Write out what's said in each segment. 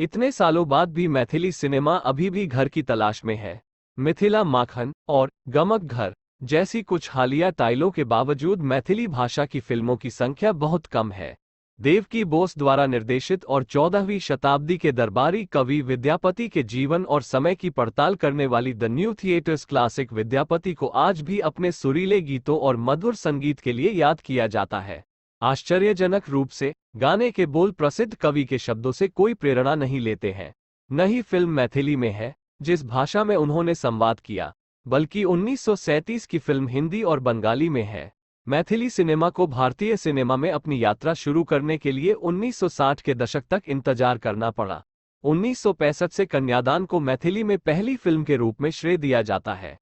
इतने सालों बाद भी मैथिली सिनेमा अभी भी घर की तलाश में है। मिथिला माखन और गमक घर जैसी कुछ हालिया टाइलों के बावजूद मैथिली भाषा की फिल्मों की संख्या बहुत कम है। देवकी बोस द्वारा निर्देशित और 14वीं शताब्दी के दरबारी कवि विद्यापति के जीवन और समय की पड़ताल करने वाली the new theatres classic Vidyapati को आज भी अपने सुरीले गीतों और मधुर संगीत के लिए याद किया जाता है। आश्चर्यजनक रूप से गाने के बोल प्रसिद्ध कवि के शब्दों से कोई प्रेरणा नहीं लेते हैं। न ही फिल्म मैथिली में है, जिस भाषा में उन्होंने संवाद किया, बल्कि 1937 की फिल्म हिंदी और बंगाली में है। मैथिली सिनेमा को भारतीय सिनेमा में अपनी यात्रा शुरू करने के लिए 1960 के दशक तक इंतजार करना पड़ा। 1965 से कन्यादान को मैथिली में पहली फिल्म के रूप में श्रेय दिया जाता है।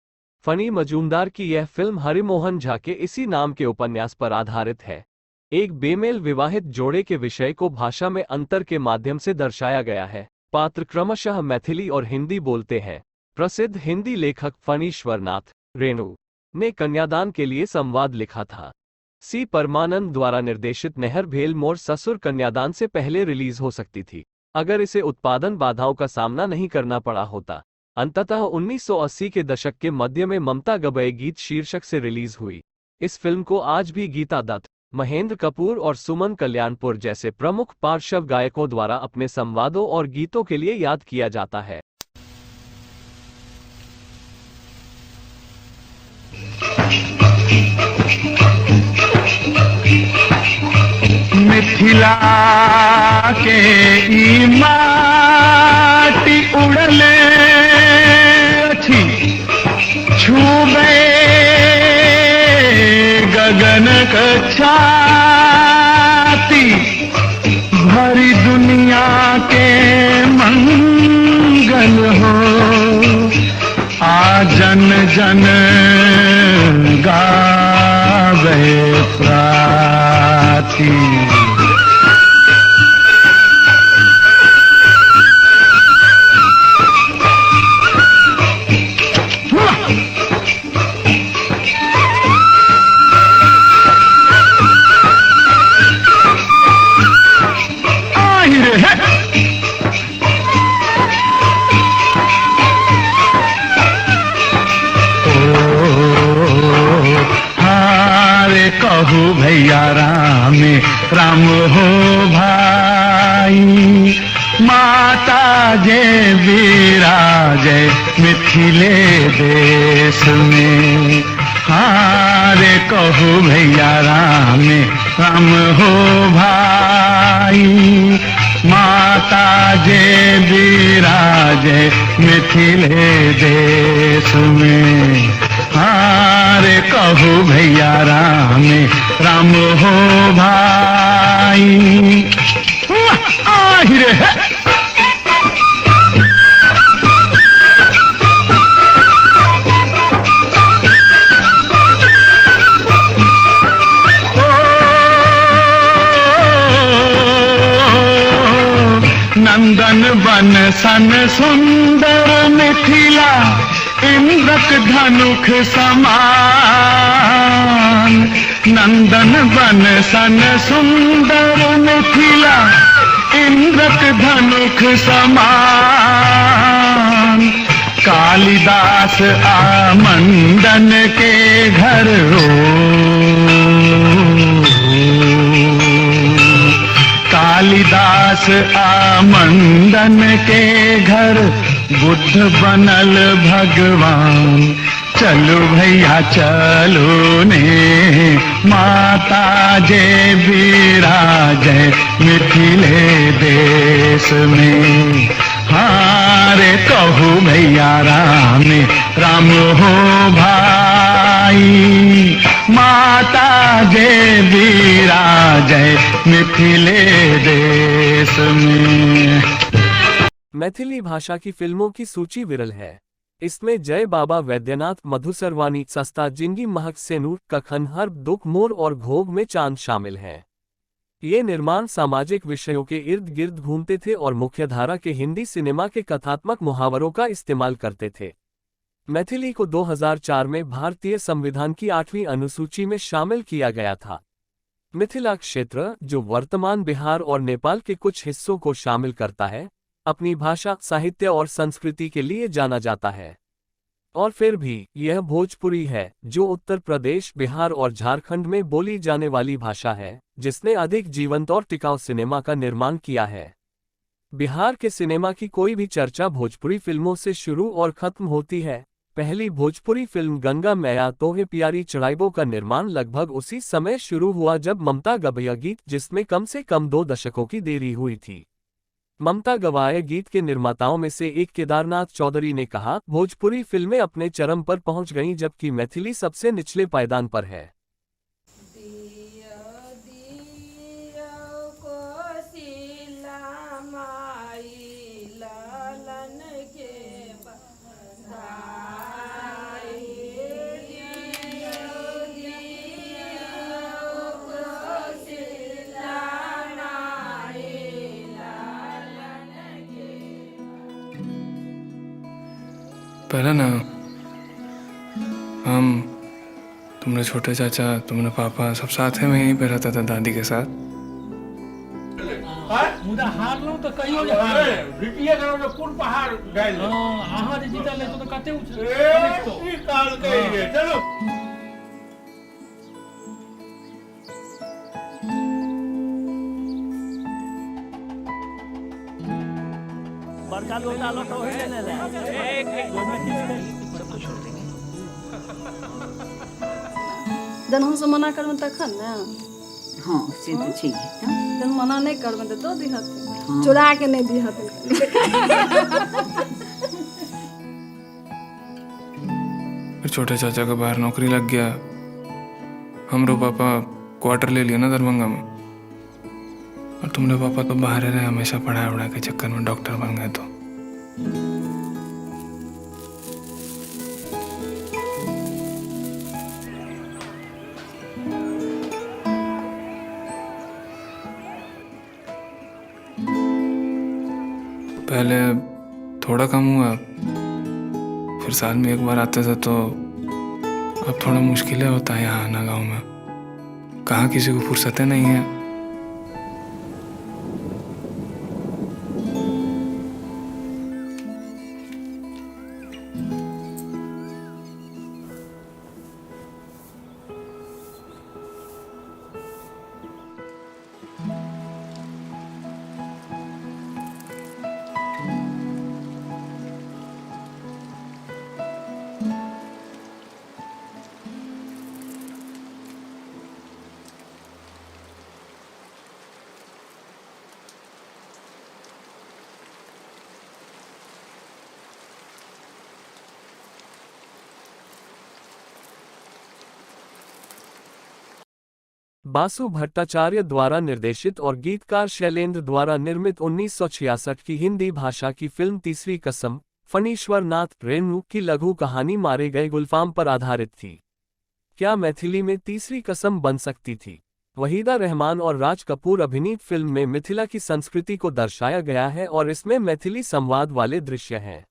फनी मजूमदार की यह फिल्म हरिमोहन झा के इसी नाम के उपन्यास पर आधारित है। एक बेमेल विवाहित जोड़े के विषय को भाषा में अंतर के माध्यम से दर्शाया गया है। पात्र क्रमशः मैथिली और हिंदी बोलते हैं। प्रसिद्ध हिंदी लेखक फणीश्वरनाथ रेणु ने कन्यादान के लिए संवाद लिखा था। सी परमानंद द्वारा निर्देशित नहर भेल मोर ससुर कन्यादान से पहले रिलीज हो सकती थी, अगर इसे उत्पादन बाधाओं का सामना नहीं करना पड़ा होता। अंततः 1980 के दशक के मध्य में ममता गबई गीत शीर्षक से रिलीज हुई। इस फिल्म को आज भी गीता दत्त, महेंद्र कपूर और सुमन कल्याणपुर जैसे प्रमुख पार्श्व गायकों द्वारा अपने संवादों और गीतों के लिए याद किया जाता है। मिथिला के ई माटी उड़ले अच्छी छूबे गगन कछाती, भरी दुनिया के मंगल हो, आ जन जन गावे प्राती। कहू भैया राम राम हो भाई, माता जय विराजय मिथिले देश में। हारे कहू भैया राम राम हो भाई, माता जय विराजय मिथिले देश में। हारे कहू भैया राम राम हो भाई। आहिरे है नंदन बन सन सुंदर मिथिला, इंद्रक धनुख समान। नंदन बन सन सुंदर मिथिला, इंद्रक धनुख समान। कालिदास आमंडन के घर कालिदास आमंडन के घर, बुद्ध बनल भगवान। चलो भैया चलो ने, माता जय विराजय मिथिले देश में। हारे कहू भैया राम राम हो भाई, माता जय विराजय मिथिले देश में। मैथिली भाषा की फिल्मों की सूची विरल है। इसमें जय बाबा वैद्यनाथ, मधुसरवानी, सस्ता जिंदगी, महक सेनूर, कखन हर्ब, दुख मोर और घोग में चांद शामिल हैं। ये निर्माण सामाजिक विषयों के इर्द गिर्द घूमते थे और मुख्यधारा के हिंदी सिनेमा के कथात्मक मुहावरों का इस्तेमाल करते थे। मैथिली को 2004 में भारतीय संविधान की 8वीं अनुसूची में शामिल किया गया था। मिथिला क्षेत्र, जो वर्तमान बिहार और नेपाल के कुछ हिस्सों को शामिल करता है, अपनी भाषा, साहित्य और संस्कृति के लिए जाना जाता है। और फिर भी यह भोजपुरी है, जो उत्तर प्रदेश, बिहार और झारखंड में बोली जाने वाली भाषा है, जिसने अधिक जीवंत और टिकाऊ सिनेमा का निर्माण किया है। बिहार के सिनेमा की कोई भी चर्चा भोजपुरी फिल्मों से शुरू और खत्म होती है। पहली भोजपुरी फिल्म गंगा मैया तोहे प्यारी चढ़ाइबो का निर्माण लगभग उसी समय शुरू हुआ जब ममता गवैया गीत, जिसमें कम से कम 2 दशकों की देरी हुई थी। ममता गवाए गीत के निर्माताओं में से एक केदारनाथ चौधरी ने कहा, भोजपुरी फिल्में अपने चरम पर पहुंच गईं जबकि मैथिली सबसे निचले पायदान पर है। पहले ना हम, तुमने छोटे चाचा, तुमने पापा सब साथ में यहीं पे रहता था दादी के साथ। मुदा हारलौ त कहियो जे हार रिटिए करो जो कोन पहाड़ गइल अहाँ जे जीतल तो कते उछ ई काल कहिए चलो। बड़का लोटा लोटा होइले ले एक जन हम सब मना करबे तखन ने। हाँ से तो चाहिए जन मना नहीं करबे तो दो दिहत, चुरा के नहीं दिहत। फिर छोटे चाचा का बाहर नौकरी लग गया, हमरो पापा क्वार्टर ले लिया ना दरभंगा में, और तुमने पापा तो बाहर रहे हमेशा पढ़ाई वढ़ाई के चक्कर में डॉक्टर बन गए। तो पहले थोड़ा कम हुआ, फिर साल में एक बार आते थे, तो अब थोड़ा मुश्किल होता है यहाँ आना गाँव में। कहाँ किसी को फुर्सतें नहीं है। बासु भट्टाचार्य द्वारा निर्देशित और गीतकार शैलेंद्र द्वारा निर्मित 1966 की हिंदी भाषा की फिल्म तीसरी कसम फणीश्वर नाथ रेणु की लघु कहानी मारे गए गुलफाम पर आधारित थी। क्या मैथिली में तीसरी कसम बन सकती थी? वहीदा रहमान और राज कपूर अभिनीत फिल्म में मिथिला की संस्कृति को दर्शाया गया है और इसमें मैथिली संवाद वाले दृश्य हैं।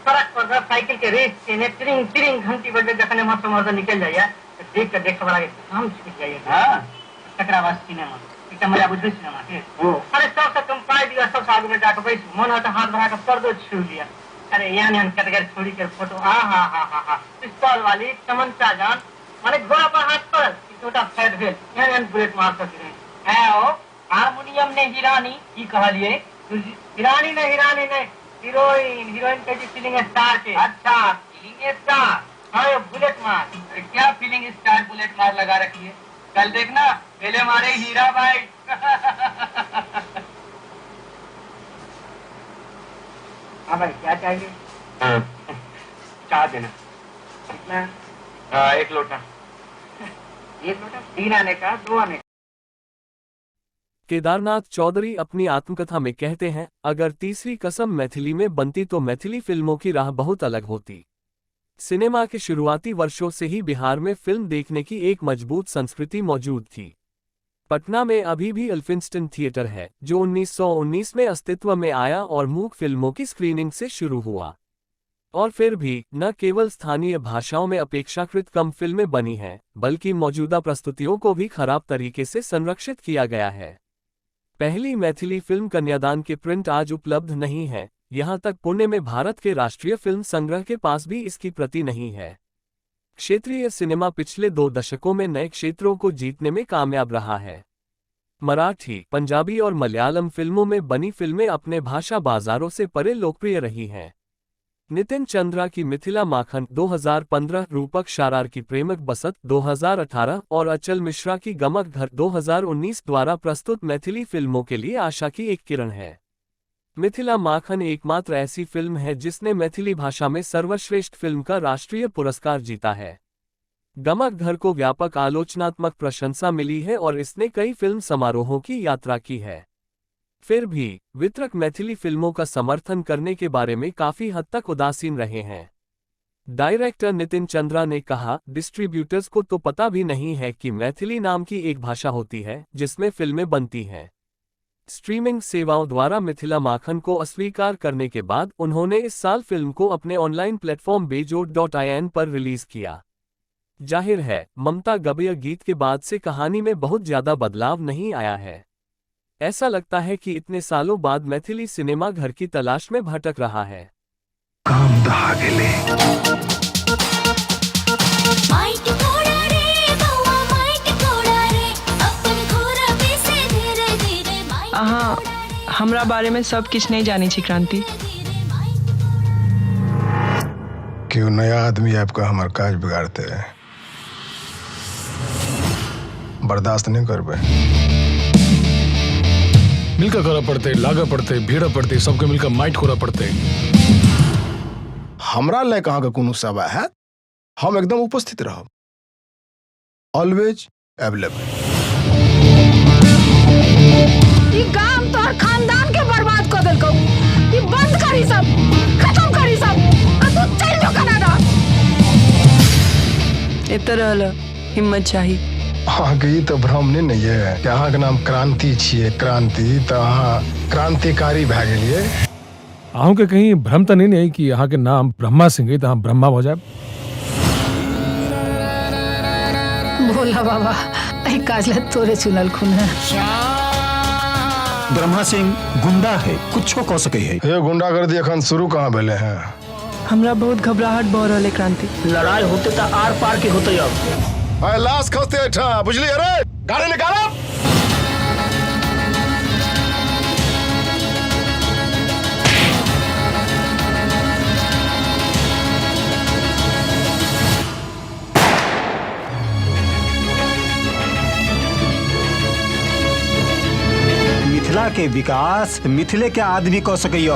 सड़क पर साइकिल के रेस के तिरिंग तिरिंग घंटी बजे जखने मस्त मस्त निकल जाइए देख कर देख वाला के हम छूट जाइए। हां टकरावा सिनेमा इतना मजा बुझे सिनेमा के। अरे सबसे कम पाई दिया, सब आगे में जाकर बैठ मन हाथ हाथ बढ़ा कर पर्दो छू लिया। अरे यानी हम कटकर छोड़ी कर फोटो आ हा हा हा हा पिस्तौल वाली तमंचा जान माने घोड़ा पर हाथ पर छोटा फैट भेल यानी बुलेट मार कर गिरे है। ओ हारमोनियम ने हिरानी की कहलिए, हिरानी नहीं हीरोइन के फीलिंग स्टार के। अच्छा फीलिंग स्टार, हाँ बुलेट मार। क्या फीलिंग स्टार बुलेट मार लगा रखी है? कल देखना पहले मारे हीरा भाई। हाँ भाई क्या चाहिए? चाय देना। कितना? 1 लोटा। 1 लोटा 3 आने का 2 आने का। केदारनाथ चौधरी अपनी आत्मकथा में कहते हैं, अगर तीसरी कसम मैथिली में बनती तो मैथिली फिल्मों की राह बहुत अलग होती। सिनेमा के शुरुआती वर्षों से ही बिहार में फिल्म देखने की एक मजबूत संस्कृति मौजूद थी। पटना में अभी भी एल्फिंस्टन थिएटर है, जो 1919 में अस्तित्व में आया और मूक फिल्मों की स्क्रीनिंग से शुरू हुआ। और फिर भी न केवल स्थानीय भाषाओं में अपेक्षाकृत कम फिल्में बनी हैं, बल्कि मौजूदा प्रस्तुतियों को भी खराब तरीके से संरक्षित किया गया है। पहली मैथिली फिल्म कन्यादान के प्रिंट आज उपलब्ध नहीं है। यहाँ तक पुणे में भारत के राष्ट्रीय फिल्म संग्रह के पास भी इसकी प्रति नहीं है। क्षेत्रीय सिनेमा पिछले 2 दशकों में नए क्षेत्रों को जीतने में कामयाब रहा है। मराठी, पंजाबी और मलयालम फिल्मों में बनी फिल्में अपने भाषा बाजारों से परे लोकप्रिय रही हैं। नितिन चंद्रा की मिथिला माखन 2015, रूपक शारार की प्रेमक बसत 2018 और अचल मिश्रा की गमक घर 2019 द्वारा प्रस्तुत मैथिली फिल्मों के लिए आशा की एक किरण है। मिथिला माखन एकमात्र ऐसी फिल्म है जिसने मैथिली भाषा में सर्वश्रेष्ठ फिल्म का राष्ट्रीय पुरस्कार जीता है। गमक घर को व्यापक आलोचनात्मक प्रशंसा मिली है और इसने कई फिल्म समारोहों की यात्रा की है। फिर भी वितरक मैथिली फिल्मों का समर्थन करने के बारे में काफी हद तक उदासीन रहे हैं। डायरेक्टर नितिन चंद्रा ने कहा, डिस्ट्रीब्यूटर्स को तो पता भी नहीं है कि मैथिली नाम की एक भाषा होती है जिसमें फिल्में बनती हैं। स्ट्रीमिंग सेवाओं द्वारा मिथिला माखन को अस्वीकार करने के बाद उन्होंने इस साल फिल्म को अपने ऑनलाइन प्लेटफॉर्म बेजोड़.in पर रिलीज किया। जाहिर है, ममता गबय गीत के बाद से कहानी में बहुत ज्यादा बदलाव नहीं आया है। ऐसा लगता है कि इतने सालों बाद मैथिली सिनेमा घर की तलाश में भटक रहा है। काम दहा गेले अहाँ हमरा बारे में सब किछ नहीं जानी छी क्रांति। क्यों नया आदमी आपका हमार काज बिगाड़ते हैं, बर्दाश्त नहीं करबे। मिलकर करा पड़ते, लागा पड़ते, भीड़ा पड़ते, सबके मिलकर माइट खोरा पड़ते। हमरा ले कहाँ का कोनो सेवा है, हम एकदम उपस्थित रहब, ऑलवेज अवेलेबल। ई काम तोहर खानदान के बर्बाद कर देलकौ। ई बंद करी सब, खत्म करी सब, आ तू चल जो कनाडा। एते रहल हिम्मत चाहिए। अहाँके ई तो भ्रम नहीं है कि अहाँके नाम क्रांति छिए, क्रांति तो अहाँ क्रांतिकारी भए गेलिए। अहूँ के कहीं भ्रम तो नहीं है कि अहाँ के नाम ब्रह्मा सिंह तो हम ब्रह्मा हो जाए। भोला बाबा, आई काजल तोरे चुनल खून है। ब्रह्मा सिंह गुंडा है, कुछ कह सके है। ये गुंडागर्दी अखन शुरू कहाँ भेले हैं। हमरा बहुत घबराहट भ रहल है क्रांति। लड़ाई होते तो आर पार के होते। अब लाश खसते अच्छा बुझली। अरे गाड़ी निकालो। मिथिला के विकास मिथिले के आदमी कह सके।